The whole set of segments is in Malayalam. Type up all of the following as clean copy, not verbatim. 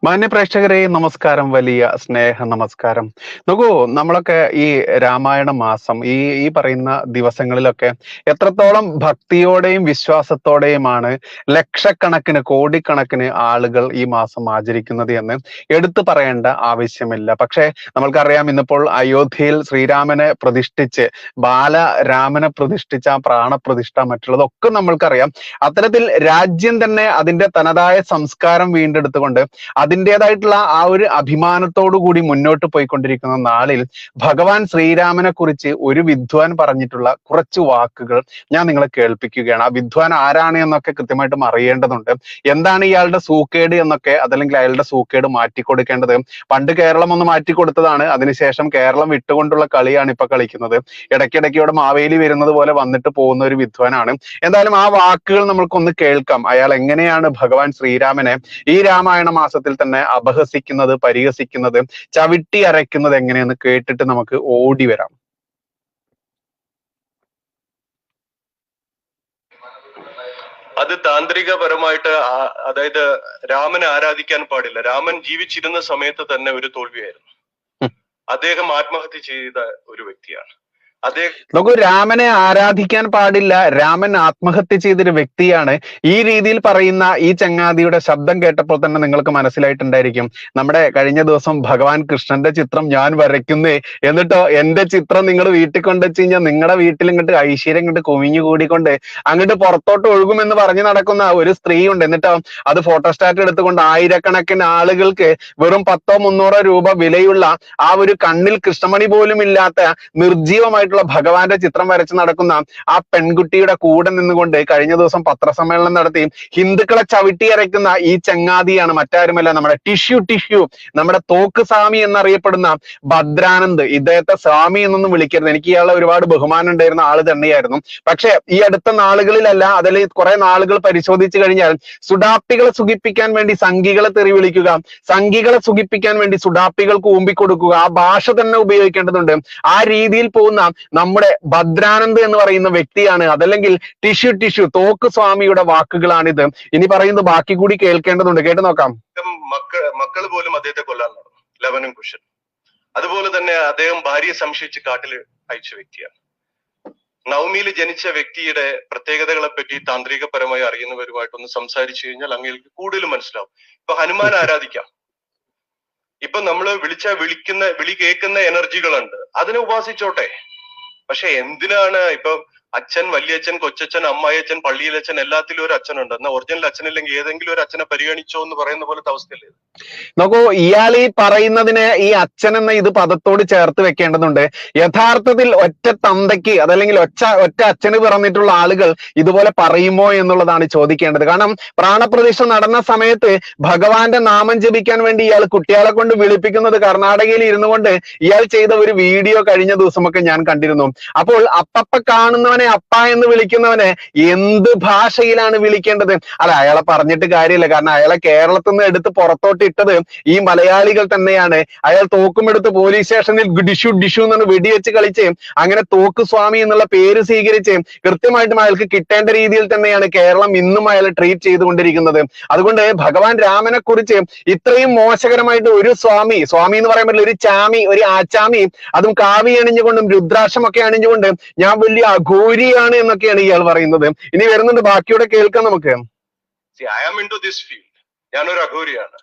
മാന്യ പ്രേക്ഷകരെ നമസ്കാരം, വലിയ സ്നേഹ നമസ്കാരം. നോക്കൂ, നമ്മളൊക്കെ ഈ രാമായണ മാസം ഈ ഈ പറയുന്ന ദിവസങ്ങളിലൊക്കെ എത്രത്തോളം ഭക്തിയോടെയും വിശ്വാസത്തോടെയുമാണ് ലക്ഷക്കണക്കിന് കോടിക്കണക്കിന് ആളുകൾ ഈ മാസം ആചരിക്കുന്നത് എന്ന് എടുത്തു പറയേണ്ട ആവശ്യമില്ല. പക്ഷേ നമ്മൾക്കറിയാം, ഇന്നിപ്പോൾ അയോധ്യയിൽ ശ്രീരാമനെ പ്രതിഷ്ഠിച്ച് ബാലരാമനെ പ്രതിഷ്ഠിച്ച ആ പ്രാണപ്രതിഷ്ഠ മറ്റുള്ളതൊക്കെ നമ്മൾക്കറിയാം. അത്തരത്തിൽ രാജ്യം തന്നെ അതിന്റെ തനതായ സംസ്കാരം വീണ്ടെടുത്തുകൊണ്ട് അതിൻ്റെതായിട്ടുള്ള ആ ഒരു അഭിമാനത്തോടു കൂടി മുന്നോട്ട് പോയിക്കൊണ്ടിരിക്കുന്ന നാളിൽ ഭഗവാൻ ശ്രീരാമനെ കുറിച്ച് ഒരു വിദ്വാൻ പറഞ്ഞിട്ടുള്ള കുറച്ച് വാക്കുകൾ ഞാൻ നിങ്ങളെ കേൾപ്പിക്കുകയാണ്. ആ വിദ്വാൻ ആരാണ് എന്നൊക്കെ കൃത്യമായിട്ടും അറിയേണ്ടതുണ്ട്. എന്താണ് ഇയാളുടെ സൂക്കേട് എന്നൊക്കെ, അതല്ലെങ്കിൽ അയാളുടെ സൂക്കേട് മാറ്റിക്കൊടുക്കേണ്ടത്. പണ്ട് കേരളം ഒന്ന് മാറ്റിക്കൊടുത്തതാണ്, അതിനുശേഷം കേരളം വിട്ടുകൊണ്ടുള്ള കളിയാണ് ഇപ്പൊ കളിക്കുന്നത്. ഇടയ്ക്കിടയ്ക്ക് ഇവിടെ മാവേലി വരുന്നത് പോലെ വന്നിട്ട് പോകുന്ന ഒരു വിദ്വാനാണ്. എന്തായാലും ആ വാക്കുകൾ നമ്മൾക്കൊന്ന് കേൾക്കാം. അയാൾ എങ്ങനെയാണ് ഭഗവാൻ ശ്രീരാമനെ ഈ രാമായണ മാസത്തിൽ തന്നെ അപഹസിക്കുന്നത്, പരിഹസിക്കുന്നത്, ചവിട്ടി അരയ്ക്കുന്നത് എങ്ങനെയെന്ന് കേട്ടിട്ട് നമുക്ക് ഓടി വരാം. അത് താന്ത്രികപരമായിട്ട് അതായത് രാമനെ ആരാധിക്കാൻ പാടില്ല. രാമൻ ജീവിച്ചിരുന്ന സമയത്ത് തന്നെ ഒരു തോൽവിയായിരുന്നു. അദ്ദേഹം ആത്മഹത്യ ചെയ്ത ഒരു വ്യക്തിയാണ്. നോക്കൂ, രാമനെ ആരാധിക്കാൻ പാടില്ല, രാമൻ ആത്മഹത്യ ചെയ്തൊരു വ്യക്തിയാണ്. ഈ രീതിയിൽ പറയുന്ന ഈ ചങ്ങാതിയുടെ ശബ്ദം കേട്ടപ്പോൾ തന്നെ നിങ്ങൾക്ക് മനസ്സിലായിട്ടുണ്ടായിരിക്കും, നമ്മുടെ കഴിഞ്ഞ ദിവസം ഭഗവാൻ കൃഷ്ണന്റെ ചിത്രം ഞാൻ വരയ്ക്കുന്നേ, എന്നിട്ടോ എന്റെ ചിത്രം നിങ്ങൾ വീട്ടിൽ കൊണ്ടുവച്ച് കഴിഞ്ഞാൽ നിങ്ങളുടെ വീട്ടിൽ ഇങ്ങോട്ട് ഐശ്വര്യം ഇങ്ങോട്ട് കുമിഞ്ഞു കൂടിക്കൊണ്ട് അങ്ങോട്ട് പുറത്തോട്ട് ഒഴുകുമെന്ന് പറഞ്ഞു നടക്കുന്ന ഒരു സ്ത്രീ ഉണ്ട്. എന്നിട്ടോ അത് ഫോട്ടോസ്റ്റാറ്റ് എടുത്തുകൊണ്ട് ആയിരക്കണക്കിന് ആളുകൾക്ക് വെറും 100-300 രൂപ വിലയുള്ള ആ ഒരു കണ്ണിൽ കൃഷ്ണമണി പോലും ഇല്ലാത്ത നിർജീവമായിട്ടുള്ള ഭഗവാന്റെ ചിത്രം വരച്ച് നടക്കുന്ന ആ പെൺകുട്ടിയുടെ കൂടെ നിന്നുകൊണ്ട് കഴിഞ്ഞ ദിവസം പത്രസമ്മേളനം നടത്തി ഹിന്ദുക്കളെ ചവിട്ടിയരയ്ക്കുന്ന ഈ ചങ്ങാതിയാണ് മറ്റാരുമല്ല, നമ്മുടെ ടിഷ്യൂ നമ്മുടെ തോക്ക് സ്വാമി എന്നറിയപ്പെടുന്ന ഭദ്രാനന്ദ്. ഇദ്ദേഹത്തെ സ്വാമി എന്നൊന്നും വിളിക്കരുത്, എനിക്ക് ഇയാളെ ഒരുപാട് ബഹുമാനം ഉണ്ടായിരുന്ന ആള് തന്നെയായിരുന്നു. പക്ഷെ ഈ അടുത്ത നാളുകളിലല്ല, അതിൽ കുറെ നാളുകൾ പരിശോധിച്ചു കഴിഞ്ഞാൽ സുഡാപ്പികളെ സുഖിപ്പിക്കാൻ വേണ്ടി സംഘികളെ തെറി വിളിക്കുക, സംഘികളെ സുഖിപ്പിക്കാൻ വേണ്ടി സുഡാപ്പികൾക്ക് ഊമ്പിക്കൊടുക്കുക, ആ ഭാഷ തന്നെ ഉപയോഗിക്കേണ്ടതുണ്ട്. ആ രീതിയിൽ പോകുന്ന നമ്മുടെ ഭദ്രാനന്ദ് എന്ന് പറയുന്ന വ്യക്തിയാണ്, അതല്ലെങ്കിൽ ടിഷ്യൂ തോക്ക് സ്വാമിയുടെ വാക്കുകളാണിത്. ഇനി പറയുന്നത് ബാക്കി കൂടി കേൾക്കേണ്ടതുണ്ട്, കേട്ടു നോക്കാം. മക്കൾ പോലും അദ്ദേഹത്തെ കൊല്ലാൻ നടന്നു, ലവനും കുശൻ. അതുപോലെ തന്നെ അദ്ദേഹം ഭാര്യയെ സംശയിച്ച് കാട്ടിൽ അയച്ച വ്യക്തിയാണ്. നവമിയിൽ ജനിച്ച വ്യക്തിയുടെ പ്രത്യേകതകളെ പറ്റി താന്ത്രികപരമായി അറിയുന്നവരുമായിട്ടൊന്ന് സംസാരിച്ചു കഴിഞ്ഞാൽ അങ്ങേക്ക് കൂടുതൽ മനസ്സിലാവും. ഇപ്പൊ ഹനുമാൻ ആരാധിക്കാം. ഇപ്പൊ നമ്മള് വിളി കേൾക്കുന്ന എനർജികളുണ്ട്, അതിനെ ഉപാസിച്ചോട്ടെ. പക്ഷെ എന്തിനാണ് ഇപ്പൊ അച്ഛൻ, വലിയച്ഛൻ, കൊച്ചച്ഛൻ, അമ്മായിയച്ഛൻ, പള്ളിയിലച്ഛൻ, എല്ലാത്തിലും ഒരു അച്ഛനുണ്ട്. എന്നാൽ ഒറിജിനൽ അച്ഛനില്ലെങ്കിൽ ഏതെങ്കിലും ഒരു അച്ഛനെ പരിഗണിച്ചോ എന്ന് പറയുന്ന പോലത്തെ അവസ്ഥയല്ലേ? നോക്കൂ, ഇയാൾ ഈ പറയുന്നതിന് ഈ അച്ഛൻ എന്ന ഇത് പദത്തോട് ചേർത്ത് വെക്കേണ്ടതുണ്ട്. യഥാർത്ഥത്തിൽ ഒറ്റ തന്തയ്ക്ക് അതല്ലെങ്കിൽ ഒറ്റ അച്ഛന് പിറന്നിട്ടുള്ള ആളുകൾ ഇതുപോലെ പറയുമോ എന്നുള്ളതാണ് ചോദിക്കേണ്ടത്. കാരണം പ്രാണപ്രതിഷ്ഠ നടന്ന സമയത്ത് ഭഗവാന്റെ നാമം ജപിക്കാൻ വേണ്ടി ഇയാൾ കുട്ടികളെ കൊണ്ട് വിളിപ്പിക്കുന്നത് കർണാടകയിൽ ഇരുന്നു കൊണ്ട് ഇയാൾ ചെയ്ത ഒരു വീഡിയോ കഴിഞ്ഞ ദിവസമൊക്കെ ഞാൻ കണ്ടിരുന്നു. അപ്പോൾ അപ്പപ്പ കാണുന്നവനെ അപ്പ എന്ന് വിളിക്കുന്നവനെ എന്ത് ഭാഷയിലാണ് വിളിക്കേണ്ടത്? അല്ല, അയാളെ പറഞ്ഞിട്ട് കാര്യമില്ല, കാരണം അയാളെ കേരളത്തിൽ നിന്ന് എടുത്ത് പുറത്തോട്ട് ഇട്ടത് ഈ മലയാളികൾ തന്നെയാണ്. അയാൾ തോക്കുമെടുത്ത് പോലീസ് സ്റ്റേഷനിൽ ഡിഷു എന്ന് വെടിവെച്ച് കളിച്ച് അങ്ങനെ തോക്ക് സ്വാമി എന്നുള്ള പേര് സ്വീകരിച്ച് കൃത്യമായിട്ടും അയാൾക്ക് കിട്ടേണ്ട രീതിയിൽ തന്നെയാണ് കേരളം ഇന്നും അയാൾ ട്രീറ്റ് ചെയ്തുകൊണ്ടിരിക്കുന്നത്. അതുകൊണ്ട് ഭഗവാൻ രാമനെ കുറിച്ച് ഇത്രയും മോശകരമായിട്ട് ഒരു സ്വാമി എന്ന് പറയാൻ പറ്റില്ല, ഒരു ചാമി, ഒരു ആച്ചാമി, അതും കാവി അണിഞ്ഞുകൊണ്ടും രുദ്രാക്ഷമൊക്കെ അണിഞ്ഞുകൊണ്ട് ഞാൻ വലിയ അഘോരിയാണ് എന്നൊക്കെയാണ് ഇയാൾ പറയുന്നത്. ഇനി വരുന്നുണ്ട്, ബാക്കിയോടെ കേൾക്കാം നമുക്ക്. I am into this field. ഞാനൊരു അഘോരിയാണ്.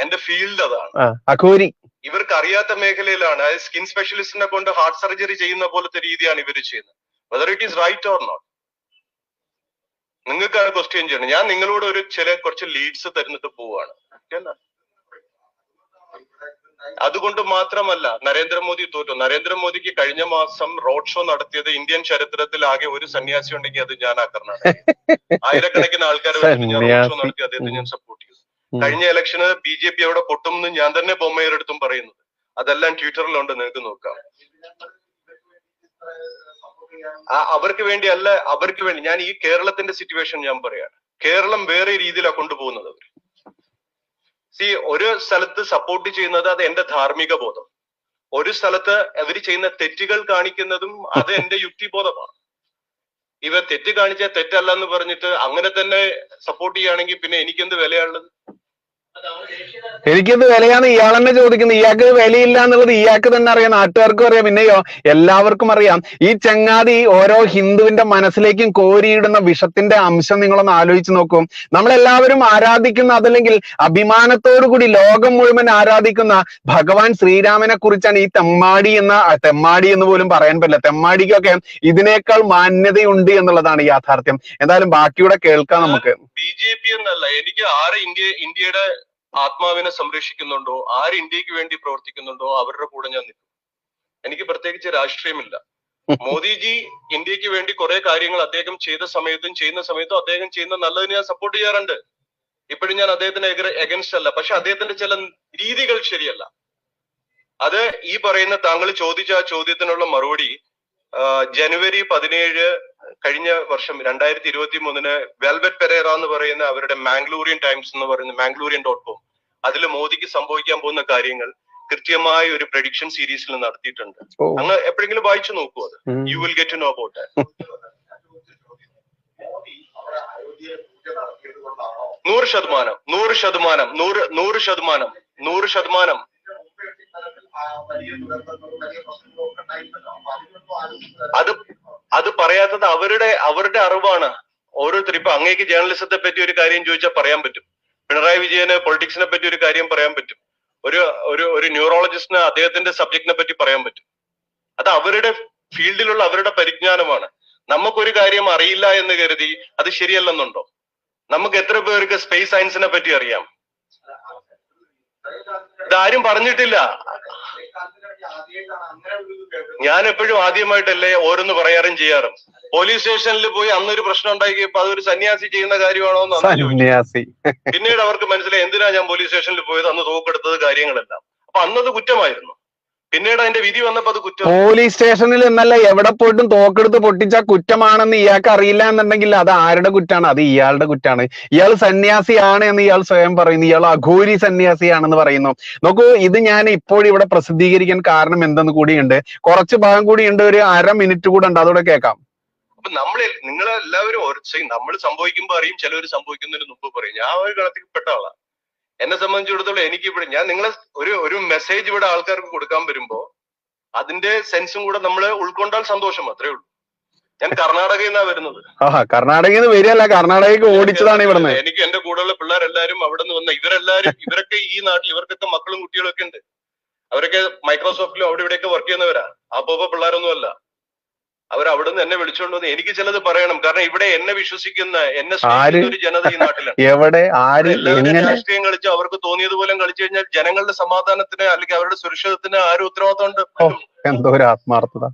എന്റെ ഫീൽഡ് അതാണ്, അഘോരി. ഇവർക്ക് അറിയാത്ത മേഖലയിലാണ്. സ്കിൻ സ്പെഷ്യലിസ്റ്റിനെ കൊണ്ട് ഹാർട്ട് സർജറി ചെയ്യുന്ന പോലത്തെ രീതിയാണ് ഇവർ ചെയ്യുന്നത്. Whether it is right or not, നിങ്ങൾക്കാണ് ക്വസ്റ്റ്യൻ ചെയ്യണം. ഞാൻ നിങ്ങളോട് കുറച്ച് ലീഡ്സ് തരുന്നിട്ട് പോവാണ്. അതുകൊണ്ട് മാത്രമല്ല നരേന്ദ്രമോദി തോറ്റു. നരേന്ദ്രമോദിക്ക് കഴിഞ്ഞ മാസം റോഡ് ഷോ നടത്തിയത് ഇന്ത്യൻ ചരിത്രത്തിൽ ആകെ ഒരു സന്യാസി ഉണ്ടെങ്കിൽ അത് ഞാൻ ആ കർണാടക. ആയിരക്കണക്കിന് ആൾക്കാർ ഞാൻ റോഡ് ഷോ നടത്തി അദ്ദേഹത്തെ ഞാൻ സപ്പോർട്ട് ചെയ്തു. കഴിഞ്ഞ ഇലക്ഷന് BJP അവിടെ പൊട്ടുമെന്ന് ഞാൻ തന്നെ ബൊമ്മയരെടുത്തും പറയുന്നത്. അതെല്ലാം ട്വിറ്ററിലുണ്ട്, നിങ്ങൾക്ക് നോക്കാം. അവർക്ക് വേണ്ടി അല്ല, അവർക്ക് വേണ്ടി. ഞാൻ ഈ കേരളത്തിന്റെ സിറ്റുവേഷൻ ഞാൻ പറയാണ്. കേരളം വേറെ രീതിയിലാണ് കൊണ്ടുപോകുന്നത് അവർ. ഒരു സ്ഥലത്ത് സപ്പോർട്ട് ചെയ്യുന്നത് അത് എന്റെ ധാർമ്മിക ബോധം, ഒരു സ്ഥലത്ത് അവർ ചെയ്യുന്ന തെറ്റുകൾ കാണിക്കുന്നതും അത് എന്റെ യുക്തിബോധമാണ്. ഇവ തെറ്റ് കാണിച്ചാൽ തെറ്റല്ല എന്ന് പറഞ്ഞിട്ട് അങ്ങനെ തന്നെ സപ്പോർട്ട് ചെയ്യുകയാണെങ്കിൽ പിന്നെ എനിക്കെന്ത് വിലയാണുള്ളത്? എനിക്കിത് വിലയാന്ന് ഇയാൾ തന്നെ ചോദിക്കുന്നത്. ഇയാൾക്ക് വിലയില്ല എന്നുള്ളത് ഇയാൾക്ക് തന്നെ അറിയാം, നാട്ടുകാർക്കും അറിയാം, പിന്നെയോ എല്ലാവർക്കും അറിയാം. ഈ ചങ്ങാതി ഓരോ ഹിന്ദുവിന്റെ മനസ്സിലേക്കും കോരിയിടുന്ന വിഷത്തിന്റെ അംശം നിങ്ങളൊന്ന് ആലോചിച്ച് നോക്കും. നമ്മളെല്ലാവരും ആരാധിക്കുന്ന, അതല്ലെങ്കിൽ അഭിമാനത്തോടു കൂടി ലോകം മുഴുവൻ ആരാധിക്കുന്ന ഭഗവാൻ ശ്രീരാമനെ കുറിച്ചാണ് ഈ തെമ്മാടി എന്ന് പോലും പറയാൻ പറ്റില്ല. തെമ്മാടിക്കൊക്കെ ഇതിനേക്കാൾ മാന്യതയുണ്ട് എന്നുള്ളതാണ് യാഥാർത്ഥ്യം. എന്തായാലും ബാക്കിയൂടെ കേൾക്കാം നമുക്ക്. BJP എന്നല്ല, എനിക്ക് ആര് ഇന്ത്യയുടെ ആത്മാവിനെ സംരക്ഷിക്കുന്നുണ്ടോ, ആര് ഇന്ത്യക്ക് വേണ്ടി പ്രവർത്തിക്കുന്നുണ്ടോ അവരുടെ കൂടെ ഞാൻ നിൽക്കും. എനിക്ക് പ്രത്യേകിച്ച് രാഷ്ട്രീയമില്ല. മോദിജി ഇന്ത്യക്ക് വേണ്ടി കുറെ കാര്യങ്ങൾ അദ്ദേഹം ചെയ്യുന്ന സമയത്തും അദ്ദേഹം ചെയ്യുന്ന നല്ലതിന് ഞാൻ സപ്പോർട്ട് ചെയ്യാറുണ്ട്. ഇപ്പോഴും ഞാൻ അദ്ദേഹത്തിന് എഗൻസ്റ്റ് അല്ല. പക്ഷെ അദ്ദേഹത്തിന്റെ ചില രീതികൾ ശരിയല്ല. അത് ഈ പറയുന്ന താങ്കൾ ചോദിച്ച ആ ചോദ്യത്തിനുള്ള മറുപടി ജനുവരി 17 കഴിഞ്ഞ വർഷം 2023 വെൽവെറ്റ് പെരേറ എന്ന് പറയുന്ന അവരുടെ മാംഗ്ലൂരിയൻ ടൈംസ് എന്ന് പറയുന്ന manglurian.com അതിൽ മോദിക്ക് സംഭവിക്കാൻ പോകുന്ന കാര്യങ്ങൾ കൃത്യമായ ഒരു പ്രഡിക്ഷൻ സീരീസിൽ നടത്തിയിട്ടുണ്ട്. അങ്ങ് എപ്പോഴെങ്കിലും വായിച്ചു നോക്കൂ, അത് you will get to know about that. 100%. അത് പറയാത്തത് അവരുടെ അറിവാണ്. ഓരോരുത്തർ ഇപ്പൊ അങ്ങേക്ക് ജേർണലിസത്തെ പറ്റി ഒരു കാര്യം ചോദിച്ചാൽ പറയാൻ പറ്റും. പിണറായി വിജയന് പൊളിറ്റിക്സിനെ പറ്റി ഒരു കാര്യം പറയാൻ പറ്റും. ഒരു ന്യൂറോളജിസ്റ്റിന് അദ്ദേഹത്തിന്റെ സബ്ജക്റ്റിനെ പറ്റി പറയാൻ പറ്റും. അത് അവരുടെ ഫീൽഡിലുള്ള അവരുടെ പരിജ്ഞാനമാണ്. നമുക്കൊരു കാര്യം അറിയില്ല എന്ന് കരുതി അത് ശരിയല്ലെന്നുണ്ടോ? നമുക്ക് എത്ര പേർക്ക് സ്പേസ് സയൻസിനെ പറ്റി അറിയാം? ഇതാരും പറഞ്ഞിട്ടില്ല. ഞാൻ എപ്പോഴും ആദ്യമായിട്ടല്ലേ ഓരോന്ന് പറയാറും ചെയ്യാറും. പോലീസ് സ്റ്റേഷനിൽ പോയി അന്നൊരു പ്രശ്നം ഉണ്ടാക്കിയപ്പോ അതൊരു സന്യാസി ചെയ്യുന്ന കാര്യമാണോ എന്ന് പിന്നീട് അവർക്ക് മനസ്സിലായി എന്തിനാ ഞാൻ പോലീസ് സ്റ്റേഷനിൽ പോയത്, അന്ന് തോക്കെടുത്തത് കാര്യങ്ങളെല്ലാം. അപ്പൊ അന്നത് കുറ്റമായിരുന്നു. പിന്നീട് അതിന്റെ വിധി വന്നപ്പോ അത് കുറ്റം. പോലീസ് സ്റ്റേഷനിൽ എന്നല്ല, എവിടെ പോയിട്ടും തോക്കെടുത്ത് പൊട്ടിച്ച കുറ്റമാണെന്ന് ഇയാൾക്ക് അറിയില്ല എന്നുണ്ടെങ്കിൽ അത് ആരുടെ കുറ്റാണ്? അത് ഇയാളുടെ കുറ്റാണ്. ഇയാൾ സന്യാസിയാണ് എന്ന് ഇയാൾ സ്വയം പറയുന്നു. ഇയാൾ അഘോരി സന്യാസിയാണെന്ന് പറയുന്നു. നോക്കൂ, ഇത് ഞാൻ ഇപ്പോഴിവിടെ പ്രസിദ്ധീകരിക്കാൻ കാരണം എന്തെന്ന് കൂടിയുണ്ട്. കുറച്ച് ഭാഗം കൂടിയുണ്ട്, ഒരു 1/2 മിനിറ്റ് കൂടെ ഉണ്ട്, അതോടെ കേൾക്കാം. അപ്പൊ നിങ്ങളെല്ലാവരും നമ്മൾ സംഭവിക്കുമ്പോ അറിയും, ചിലവർ സംഭവിക്കുന്നതിന് മുമ്പ് പറയും. ഞാൻ ഒരു ഗണത്തിൽ പെട്ട ആളാണ്. എന്നെ സംബന്ധിച്ചിടത്തോളം എനിക്കിവിടെ ഞാൻ നിങ്ങളെ ഒരു മെസ്സേജ് ഇവിടെ ആൾക്കാർക്ക് കൊടുക്കാൻ വരുമ്പോ അതിന്റെ സെൻസും കൂടെ നമ്മൾ ഉൾക്കൊണ്ടാൽ സന്തോഷം, അത്രേ ഉള്ളൂ. ഞാൻ കർണാടകയിൽ നിന്നാണ് വരുന്നത്. കർണാടകയിൽ നിന്ന് വരികയല്ല, കർണാടകയ്ക്ക് ഓടിച്ചതാണ് ഇവിടുന്ന്. എനിക്ക് എന്റെ കൂടെയുള്ള പിള്ളേരെല്ലാരും അവിടെ നിന്ന് വന്ന ഇവരൊക്കെ ഈ നാട്ടിൽ ഇവർക്കൊക്കെ മക്കളും കുട്ടികളും ഒക്കെ ഉണ്ട്. അവരൊക്കെ മൈക്രോസോഫ്റ്റിലും അവിടെ ഇവിടെയൊക്കെ വർക്ക് ചെയ്യുന്നവരാ. അപ്പൊ പിള്ളേരൊന്നും അല്ല. അവിടെ നിന്ന് എന്നെ വിളിച്ചോണ്ട് വന്ന് എനിക്ക് ചിലത് പറയണം. കാരണം ഇവിടെ എന്നെ വിശ്വസിക്കുന്ന, എന്നെ സ്നേഹിക്കുന്ന ഒരു ജനത ഈ നാട്ടിലാണ്. എല്ലാവരും രാഷ്ട്രീയം കളിച്ച് അവർക്ക് തോന്നിയതുപോലെ കളിച്ചു കഴിഞ്ഞാൽ ജനങ്ങളുടെ സമാധാനത്തിന് അല്ലെങ്കിൽ അവരുടെ സുരക്ഷിതത്തിന് ആരും ഉത്തരവാദിത്തമുണ്ട്? എന്തോ ഒരു ആത്മാർത്ഥത.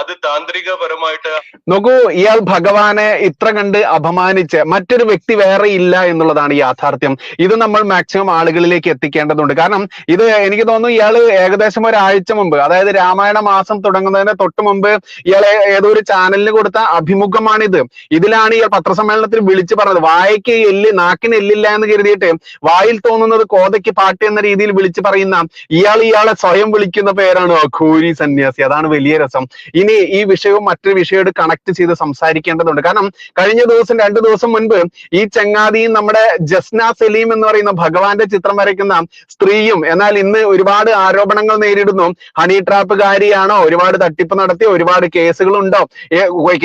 അത് താന്ത്രികപരമായിട്ട് നോക്കൂ, ഇയാൾ ഭഗവാനെ ഇത്ര കണ്ട് അപമാനിച്ച് മറ്റൊരു വ്യക്തി വേറെ ഇല്ല എന്നുള്ളതാണ് യാഥാർത്ഥ്യം. ഇത് നമ്മൾ മാക്സിമം ആളുകളിലേക്ക് എത്തിക്കേണ്ടതുണ്ട്. കാരണം ഇത് എനിക്ക് തോന്നുന്നു ഇയാള് ഏകദേശം ഒരാഴ്ച മുമ്പ്, അതായത് രാമായണ മാസം തുടങ്ങുന്നതിന് തൊട്ട് മുമ്പ് ഇയാളെ ഏതോ ഒരു ചാനലിന് കൊടുത്ത അഭിമുഖമാണിത്. ഇതിലാണ് ഇയാൾ പത്രസമ്മേളനത്തിൽ വിളിച്ചു പറഞ്ഞത്, വായയ്ക്ക് എല്ല് നാക്കിന് എല്ലില്ല എന്ന് കരുതിയിട്ട് വായിൽ തോന്നുന്നത് കോതയ്ക്ക് പാട്ട് എന്ന രീതിയിൽ വിളിച്ചു പറയുന്ന ഇയാളെ സ്വയം വിളിക്കുന്ന പേരാണ് അഘോരി സന്യാസി. അതാണ് വലിയ രസം. ഇനി ഈ വിഷയവും മറ്റൊരു വിഷയമായിട്ട് കണക്ട് ചെയ്ത് സംസാരിക്കേണ്ടതുണ്ട്. കാരണം കഴിഞ്ഞ ദിവസം 2 ദിവസം മുൻപ് ഈ ചങ്ങാതിയും നമ്മുടെ ജസ്ന സലീം എന്ന് പറയുന്ന ഭഗവാന്റെ ചിത്രം വരയ്ക്കുന്ന സ്ത്രീയും, എന്നാൽ ഇന്ന് ഒരുപാട് ആരോപണങ്ങൾ നേരിടുന്നു. ഹണി ട്രാപ്പുകാരിയാണോ, ഒരുപാട് തട്ടിപ്പ് നടത്തിയോ, ഒരുപാട് കേസുകളുണ്ടോ,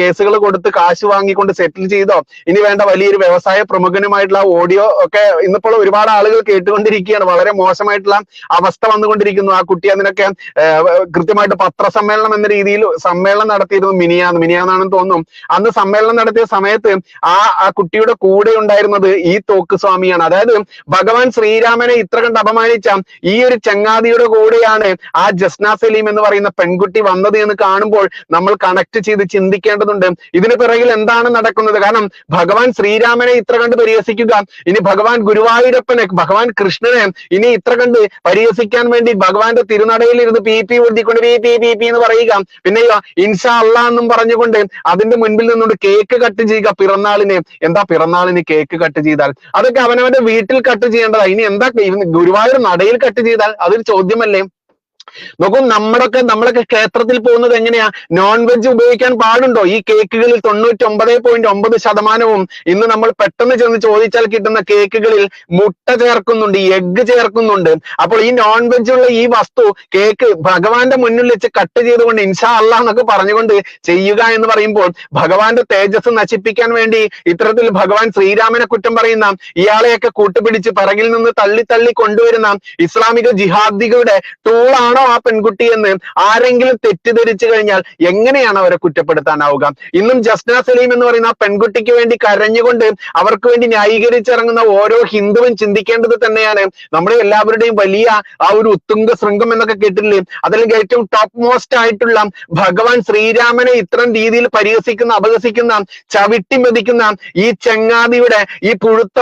കേസുകൾ കൊടുത്ത് കാശ് വാങ്ങിക്കൊണ്ട് സെറ്റിൽ ചെയ്തോ, ഇനി വേണ്ട വലിയൊരു വ്യവസായ പ്രമുഖനുമായിട്ടുള്ള ഓഡിയോ ഒക്കെ ഇന്നിപ്പോൾ ഒരുപാട് ആളുകൾ കേട്ടുകൊണ്ടിരിക്കുകയാണ്. വളരെ മോശമായിട്ടുള്ള അവസ്ഥ വന്നുകൊണ്ടിരിക്കുന്നു. ആ കുട്ടി അതിനൊക്കെ കൃത്യമായിട്ട് പത്രസമ്മേളനം എന്ന രീതിയിൽ സമ്മേളനം നടത്തിയിരുന്നു. മിനിയാന്നാണെന്ന് തോന്നുന്നു. അന്ന് സമ്മേളനം നടത്തിയ സമയത്ത് ആ കുട്ടിയുടെ കൂടെ ഉണ്ടായിരുന്നത് ഈ തോക്ക് സ്വാമിയാണ്. അതായത് ഭഗവാൻ ശ്രീരാമനെ ഇത്ര കണ്ട് അപമാനിച്ച ഈ ഒരു ചങ്ങാതിയുടെ കൂടെയാണ് ആ ജസ്ന സലീം എന്ന് പറയുന്ന പെൺകുട്ടി വന്നത് എന്ന് കാണുമ്പോൾ നമ്മൾ കണക്ട് ചെയ്ത് ചിന്തിക്കേണ്ടതുണ്ട്. ഇതിന് പിറകിൽ എന്താണ് നടക്കുന്നത്? കാരണം ഭഗവാൻ ശ്രീരാമനെ ഇത്ര കണ്ട് പരിഹസിക്കുക, ഇനി ഭഗവാൻ ഗുരുവായൂരപ്പനെ, ഭഗവാൻ കൃഷ്ണനെ ഇനി ഇത്ര കണ്ട് പരിഹസിക്കാൻ വേണ്ടി ഭഗവാന്റെ തിരുനടയിൽ ഇരുന്ന് പി ഊർത്തിക്കൊണ്ട് പി എന്ന് പറയുക, പിന്നെ ഇൻഷാ അള്ളാ എന്നും പറഞ്ഞുകൊണ്ട് അതിന്റെ മുൻപിൽ നിന്നുകൊണ്ട് കേക്ക് കട്ട് ചെയ്യുക പിറന്നാളിന്. എന്താ പിറന്നാളിന് കേക്ക് കട്ട് ചെയ്താൽ? അതൊക്കെ അവനവന്റെ വീട്ടിൽ കട്ട് ചെയ്യേണ്ടതാ. ഇനി എന്താ ഗുരുവായൂർ നടയിൽ കട്ട് ചെയ്താൽ? അതൊരു ചോദ്യമല്ലേ? നോക്കൂ, നമ്മളൊക്കെ ക്ഷേത്രത്തിൽ പോകുന്നത് എങ്ങനെയാ? നോൺ വെജ് ഉപയോഗിക്കാൻ പാടുണ്ടോ? ഈ കേക്കുകളിൽ 99.9% ഇന്ന് നമ്മൾ പെട്ടെന്ന് ചെന്ന് ചോദിച്ചാൽ കിട്ടുന്ന കേക്കുകളിൽ മുട്ട ചേർക്കുന്നുണ്ട്, എഗ്ഗ് ചേർക്കുന്നുണ്ട്. അപ്പോൾ ഈ നോൺ വെജ് ഉള്ള ഈ വസ്തു കേക്ക് ഭഗവാന്റെ മുന്നിൽ വെച്ച് കട്ട് ചെയ്തുകൊണ്ട് ഇൻഷാ അല്ലാഹ് എന്നൊക്കെ പറഞ്ഞുകൊണ്ട് ചെയ്യുക എന്ന് പറയുമ്പോൾ ഭഗവാന്റെ തേജസ് നശിപ്പിക്കാൻ വേണ്ടി ഇത്തരത്തിൽ ഭഗവാൻ ശ്രീരാമനെ കുറ്റം പറയുന്ന ഇയാളെയൊക്കെ കൂട്ടുപിടിച്ച് പിറകിൽ നിന്ന് തള്ളി കൊണ്ടുവരുന്ന ഇസ്ലാമിക ജിഹാദികളുടെ ടൂളാണോ ആ പെൺകുട്ടി എന്ന് ആരെങ്കിലും തെറ്റിദ്ധരിച്ചു കഴിഞ്ഞാൽ എങ്ങനെയാണ് അവരെ കുറ്റപ്പെടുത്താനാവുക? ഇന്നും ജസ്ന സലീം എന്ന് പറയുന്ന ആ പെൺകുട്ടിക്ക് വേണ്ടി കരഞ്ഞുകൊണ്ട് അവർക്ക് വേണ്ടി ന്യായീകരിച്ചിറങ്ങുന്ന ഓരോ ഹിന്ദുവും ചിന്തിക്കേണ്ടത് തന്നെയാണ് നമ്മുടെ എല്ലാവരുടെയും വലിയ ആ ഒരു ഉത്തുംഗ ശൃംഗം എന്നൊക്കെ കേട്ടില്ലേ? അതിൽ ഏറ്റവും ടോപ്പ് മോസ്റ്റ് ആയിട്ടുള്ള ഭഗവാൻ ശ്രീരാമനെ ഇത്തരം രീതിയിൽ പരിഹസിക്കുന്ന, അപഹസിക്കുന്ന, ചവിട്ടി മെതിക്കുന്ന ഈ ചങ്ങാതിയുടെ ഈ പുഴുത്ത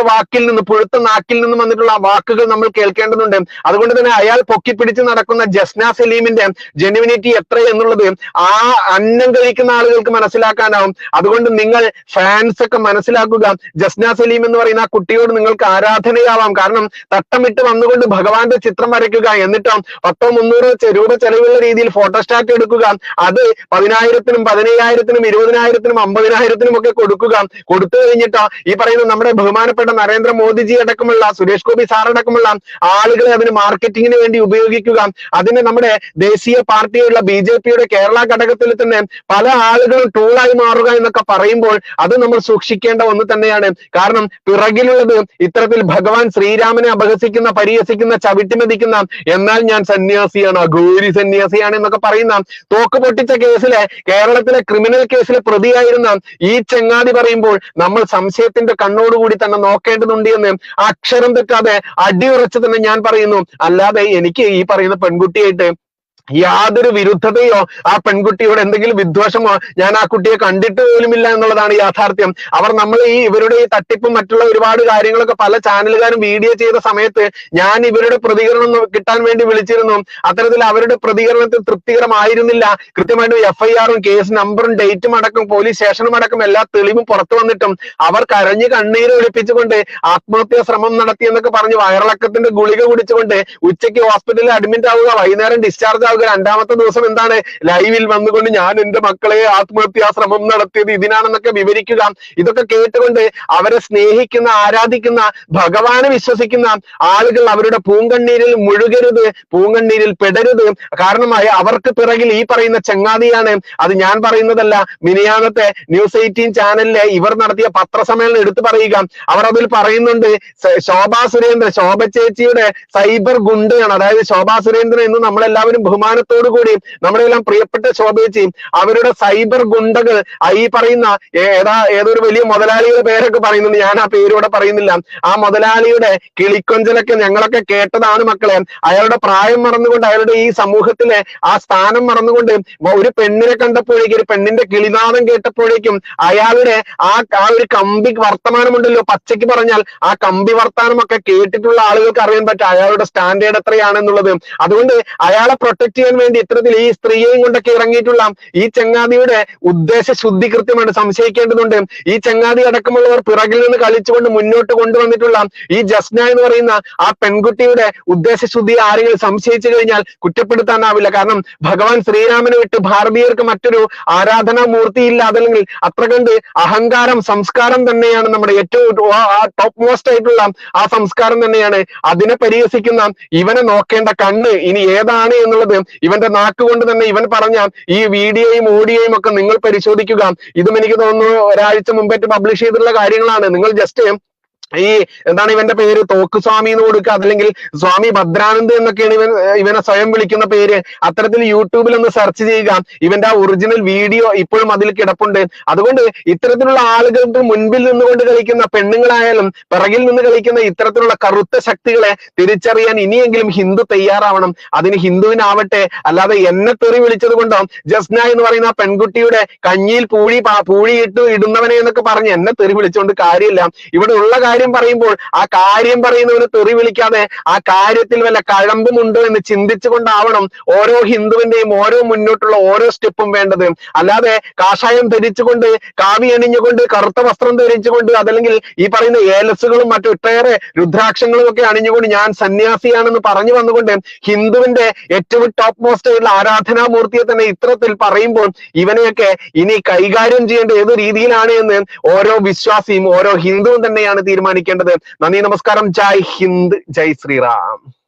നാക്കിൽ നിന്നും വന്നിട്ടുള്ള വാക്കുകൾ നമ്മൾ കേൾക്കേണ്ടതുണ്ട്. അതുകൊണ്ട് തന്നെ അയാൾ പൊക്കിപ്പിടിച്ച് നടക്കുന്ന ജസ്ന സലീമിന്റെ ജെന്യുവിനിറ്റി എത്ര എന്നുള്ളത് ആ അന്നം കഴിക്കുന്ന ആളുകൾക്ക് മനസ്സിലാക്കാനാവും. അതുകൊണ്ട് നിങ്ങൾ ഫാൻസ് ഒക്കെ മനസ്സിലാക്കുക. ജസ്ന സലീം എന്ന് പറയുന്ന ആ കുട്ടിയോട് നിങ്ങൾക്ക് ആരാധനയാവാം. കാരണം തട്ടമിട്ട് വന്നുകൊണ്ട് ഭഗവാന്റെ ചിത്രം വരയ്ക്കുക, എന്നിട്ടോ 100-300 രൂപ ചെലവുള്ള രീതിയിൽ ഫോട്ടോസ്റ്റാറ്റ് എടുക്കുക, അത് 10,000-നും 15,000-നും 20,000-നും 50,000-നും ഒക്കെ കൊടുത്തു കഴിഞ്ഞിട്ടോ ഈ പറയുന്ന നമ്മുടെ ബഹുമാനപ്പെട്ട നരേന്ദ്രമോദിജി അടക്കമുള്ള, സുരേഷ് ഗോപി സാർ അടക്കമുള്ള ആളുകളെ അതിന് മാർക്കറ്റിങ്ങിന് വേണ്ടി ഉപയോഗിക്കുക. അതിന് നമ്മുടെ ദേശീയ പാർട്ടിയുള്ള BJP-യുടെ കേരള ഘടകത്തിൽ തന്നെ പല ആളുകളും ടൂളായി മാറുക എന്നൊക്കെ പറയുമ്പോൾ അത് നമ്മൾ സൂക്ഷിക്കേണ്ട ഒന്ന് തന്നെയാണ്. കാരണം പിറകിലുള്ളത് ഇത്തരത്തിൽ ഭഗവാൻ ശ്രീരാമനെ അപഹസിക്കുന്ന, പരിഹസിക്കുന്ന, ചവിട്ടിമെതിക്കുന്ന, എന്നാൽ ഞാൻ സന്യാസിയാണ്, അഘോരി സന്യാസിയാണ് എന്നൊക്കെ പറയുന്ന തോക്ക് പൊട്ടിച്ച കേസിലെ, കേരളത്തിലെ ക്രിമിനൽ കേസിലെ പ്രതിയായിരുന്ന ഈ ചങ്ങാതി പറയുമ്പോൾ നമ്മൾ സംശയത്തിന്റെ കണ്ണോടുകൂടി തന്നെ നോക്കേണ്ടതുണ്ട് എന്ന് അക്ഷരം തെറ്റാതെ അടിയുറച്ച് തന്നെ ഞാൻ പറയുന്നു. അല്ലാതെ എനിക്ക് ഈ പറയുന്ന പെൺകുട്ടിയായിട്ട് യാതൊരു വിരുദ്ധതയോ ആ പെൺകുട്ടിയോട് എന്തെങ്കിലും വിദ്വേഷമോ ഞാൻ ആ കുട്ടിയെ കണ്ടിട്ട് പോലുമില്ല എന്നുള്ളതാണ് യാഥാർത്ഥ്യം. ഇവരുടെ ഈ തട്ടിപ്പും മറ്റുള്ള ഒരുപാട് കാര്യങ്ങളൊക്കെ പല ചാനലുകാരും വീഡിയോ ചെയ്ത സമയത്ത് ഞാൻ ഇവരുടെ പ്രതികരണം കിട്ടാൻ വേണ്ടി വിളിച്ചിരുന്നു. അത്തരത്തിൽ അവരുടെ പ്രതികരണത്തിൽ തൃപ്തികരമായിരുന്നില്ല. കൃത്യമായിട്ട് FIR-ഉം കേസ് നമ്പറും ഡേറ്റും അടക്കം പോലീസ് സ്റ്റേഷനും അടക്കം എല്ലാ തെളിവും പുറത്തു വന്നിട്ടും അവർ കരഞ്ഞ് കണ്ണീര് ഒളിപ്പിച്ചുകൊണ്ട് ആത്മഹത്യാ ശ്രമം നടത്തി എന്നൊക്കെ പറഞ്ഞ് വയറിളക്കത്തിന്റെ ഗുളിക കുടിച്ചുകൊണ്ട് ഉച്ചയ്ക്ക് ഹോസ്പിറ്റലിൽ അഡ്മിറ്റ് ആവുക, വൈകുന്നേരം ഡിസ്ചാർജ് ആവുക, രണ്ടാമത്തെ ദിവസം എന്താണ് ലൈവിൽ വന്നുകൊണ്ട് ഞാൻ എന്റെ മക്കളെ ആത്മഹത്യാ ശ്രമം നടത്തിയത് ഇതിനാണെന്നൊക്കെ വിവരിക്കുക. ഇതൊക്കെ കേട്ടുകൊണ്ട് അവരെ സ്നേഹിക്കുന്ന, ആരാധിക്കുന്ന, ഭഗവാനെ വിശ്വസിക്കുന്ന ആളുകൾ അവരുടെ പൂങ്കണ്ണീരിൽ മുഴുകരുത്, പൂങ്കണ്ണീരിൽ പെടരുത്. കാരണം അവർക്ക് പിറകിൽ ഈ പറയുന്ന ചങ്ങാതിയാണ്. അത് ഞാൻ പറയുന്നതല്ല. മിനിയാന്നത്തെ News 18 ചാനലിലെ ഇവർ നടത്തിയ പത്രസമ്മേളനം എടുത്തു പറയുക. അവർ അതിൽ പറയുന്നുണ്ട്, ശോഭ ചേച്ചിയുടെ സൈബർ ഗുണ്ടയാണ്. അതായത് ശോഭാ സുരേന്ദ്രൻ എന്ന് നമ്മളെല്ലാവരും ബഹുമാനത്തോടു കൂടി നമ്മുടെ എല്ലാം പ്രിയപ്പെട്ട ശോഭേച്ചി, അവരുടെ സൈബർ ഗുണ്ടകൾ ഈ പറയുന്ന ഏതൊരു വലിയ മുതലാളിയുടെ പേരൊക്കെ പറയുന്നുണ്ട്, ഞാൻ ആ പേരോടെ പറയുന്നില്ല. ആ മുതലാളിയുടെ കിളിക്കൊഞ്ചലൊക്കെ ഞങ്ങളൊക്കെ കേട്ടതാണ് മക്കളെ. അയാളുടെ പ്രായം മറന്നുകൊണ്ട്, അയാളുടെ ഈ സമൂഹത്തിലെ ആ സ്ഥാനം മറന്നുകൊണ്ട് ഒരു പെണ്ണിനെ കണ്ടപ്പോഴേക്കും, ഒരു പെണ്ണിന്റെ കിളിനാദം കേട്ടപ്പോഴേക്കും അയാളുടെ ആ ഒരു കമ്പി വർത്തമാനമുണ്ടല്ലോ, പച്ചയ്ക്ക് പറഞ്ഞാൽ ആ കമ്പി വർത്താനമൊക്കെ കേട്ടിട്ടുള്ള ആളുകൾക്ക് അറിയാൻ പറ്റും അയാളുടെ സ്റ്റാൻഡേർഡ് എത്രയാണെന്നുള്ളത്. അതുകൊണ്ട് അയാളെ പ്രൊട്ടക്ട് ചെയ്യാൻ വേണ്ടി ഇത്തരത്തിൽ ഈ സ്ത്രീയെയും കൊണ്ടൊക്കെ ഇറങ്ങിയിട്ടുള്ള ഈ ചങ്ങാതിയുടെ ഉദ്ദേശ ശുദ്ധി കൃത്യമായിട്ട് സംശയിക്കേണ്ടതുണ്ട്. ഈ ചങ്ങാതി അടക്കമുള്ളവർ പിറകിൽ നിന്ന് കളിച്ചുകൊണ്ട് മുന്നോട്ട് കൊണ്ടുവന്നിട്ടുള്ള ഈ ജസ്ന എന്ന് പറയുന്ന ആ പെൺകുട്ടിയുടെ ഉദ്ദേശ ശുദ്ധി ആരെങ്കിലും സംശയിച്ചു കഴിഞ്ഞാൽ കുറ്റപ്പെടുത്താനാവില്ല. കാരണം ഭഗവാൻ ശ്രീരാമനെ വിട്ട് ഭാരതീയർക്ക് മറ്റൊരു ആരാധനാ മൂർത്തിയില്ല. അതല്ലെങ്കിൽ അത്ര കണ്ട് അഹങ്കാരം, സംസ്കാരം തന്നെയാണ് നമ്മുടെ ഏറ്റവും ടോപ്പ് മോസ്റ്റ് ആയിട്ടുള്ള ആ സംസ്കാരം തന്നെയാണ്. അതിനെ പരിഹസിക്കുന്ന ഇവനെ നോക്കേണ്ട കണ്ണ് ഇനി ഏതാണ് എന്നുള്ളത് ഇവന്റെ നാക്കുകൊണ്ട് തന്നെ ഇവൻ പറഞ്ഞ ഈ വീഡിയോയും ഓഡിയോയും ഒക്കെ നിങ്ങൾ പരിശോധിക്കുക. ഇതും എനിക്ക് തോന്നുന്നു ഒരാഴ്ച മുമ്പേറ്റ് പബ്ലിഷ് ചെയ്തിട്ടുള്ള കാര്യങ്ങളാണ്. നിങ്ങൾ ജസ്റ്റ് എന്താണ് ഇവന്റെ പേര്, തോക്ക് സ്വാമി എന്ന് കൊടുക്കുക, അതല്ലെങ്കിൽ സ്വാമി ഭദ്രാനന്ദ് എന്നൊക്കെയാണ് ഇവനെ സ്വയം വിളിക്കുന്ന പേര്. അത്തരത്തിൽ യൂട്യൂബിൽ ഒന്ന് സെർച്ച് ചെയ്യുക. ഇവന്റെ ആ ഒറിജിനൽ വീഡിയോ ഇപ്പോഴും അതിൽ കിടപ്പുണ്ട്. അതുകൊണ്ട് ഇത്തരത്തിലുള്ള ആളുകൾക്ക് മുൻപിൽ നിന്നുകൊണ്ട് കളിക്കുന്ന പെണ്ണുങ്ങളായാലും പിറകിൽ നിന്ന് കളിക്കുന്ന ഇത്തരത്തിലുള്ള കറുത്ത ശക്തികളെ തിരിച്ചറിയാൻ ഇനിയെങ്കിലും ഹിന്ദു തയ്യാറാവണം. അതിന് ഹിന്ദുവിനാവട്ടെ, അല്ലാതെ എന്നെ തെറി വിളിച്ചത് കൊണ്ടോ ജസ്ന എന്ന് പറയുന്ന പെൺകുട്ടിയുടെ കഞ്ഞിയിൽ പൂഴിയിട്ട് ഇടുന്നവനെ എന്നൊക്കെ പറഞ്ഞ് എന്നെ തെറി വിളിച്ചുകൊണ്ട് കാര്യമില്ല. ഇവിടെ ഉള്ള കാര്യം കാര്യം പറയുമ്പോൾ ആ കാര്യം പറയുന്നവന് തെറി വിളിക്കാതെ ആ കാര്യത്തിൽ വല്ല കഴമ്പുമുണ്ടോ എന്ന് ചിന്തിച്ചുകൊണ്ടാവണം ഓരോ ഹിന്ദുവിന്റെയും മുന്നോട്ടുള്ള ഓരോ സ്റ്റെപ്പും വേണ്ടത്. അല്ലാതെ കാഷായം ധരിച്ചുകൊണ്ട്, കാവി അണിഞ്ഞുകൊണ്ട്, കറുത്ത വസ്ത്രം ധരിച്ചുകൊണ്ട്, അതല്ലെങ്കിൽ ഈ പറയുന്ന ഏലസുകളും മറ്റൊട്ടേറെ രുദ്രാക്ഷങ്ങളും ഒക്കെ അണിഞ്ഞുകൊണ്ട് ഞാൻ സന്യാസിയാണെന്ന് പറഞ്ഞു വന്നുകൊണ്ട് ഹിന്ദുവിന്റെ ഏറ്റവും ടോപ്പ് മോസ്റ്റ് ആയിട്ടുള്ള ആരാധനാമൂർത്തിയെ തന്നെ ഇത്തരത്തിൽ പറയുമ്പോൾ ഇവനെയൊക്കെ ഇനി കൈകാര്യം ചെയ്യേണ്ട ഏത് രീതിയിലാണ് എന്ന് ഓരോ വിശ്വാസിയും ഓരോ ഹിന്ദുവും തന്നെയാണ് തീരുമാനിക്കേണ്ടത്. നന്ദി, നമസ്കാരം. ജയ് ഹിന്ദ്, ജയ് ശ്രീറാം.